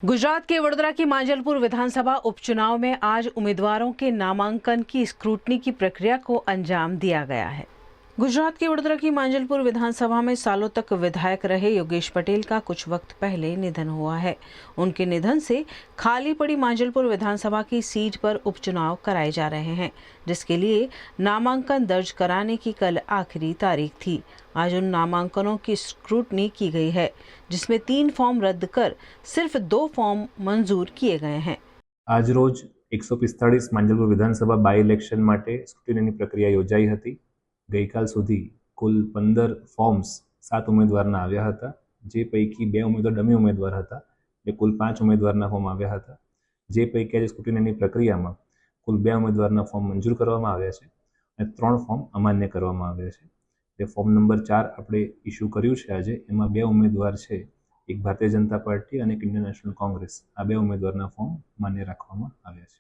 गुजरात के वडोदरा की मांजलपुर विधानसभा उपचुनाव में आज उम्मीदवारों के नामांकन की स्क्रूटनी की प्रक्रिया को अंजाम दिया गया है। गुजरात के वडोदरा की मांजलपुर विधानसभा में सालों तक विधायक रहे योगेश पटेल का कुछ वक्त पहले निधन हुआ है। उनके निधन से खाली पड़ी मांजलपुर विधानसभा की सीट पर उपचुनाव कराए जा रहे हैं, जिसके लिए नामांकन दर्ज कराने की कल आखिरी तारीख थी। आज उन नामांकनों की स्क्रूटनी की गई है, जिसमें 3 फॉर्म रद्द कर सिर्फ 2 फॉर्म मंजूर किए गए हैं। आज रोज 145 માંજલપુર વિધાનસભા બાય ઇલેક્શન માટે સ્ક્રુટિનીની પ્રક્રિયા યોજાઈ હતી। ગઈકાલ સુધી કુલ 15 ફોર્મ્સ 7 ઉમેદવારના આવ્યા હતા, જે પૈકી 2 ઉમેદવાર ડમી ઉમેદવાર હતા એટલે કુલ 5 ઉમેદવારના ફોર્મ આવ્યા હતા। જે પૈકી આજે સ્ક્રુટિનીની પ્રક્રિયામાં કુલ 2 ઉમેદવારના ફોર્મ મંજૂર કરવામાં આવ્યા છે અને 3 ફોર્મ અમાન્ય કરવામાં આવ્યા છે। જે ફોર્મ નંબર 4 આપણે ઇસ્યુ કર્યું છે આજે, એમાં 2 ઉમેદવાર છે, એક ભારતીય જનતા પાર્ટી અને એક ઇન્ડિયન નેશનલ કોંગ્રેસ, આ 2 ઉમેદવારના ફોર્મ માન્ય રાખવામાં આવ્યા છે।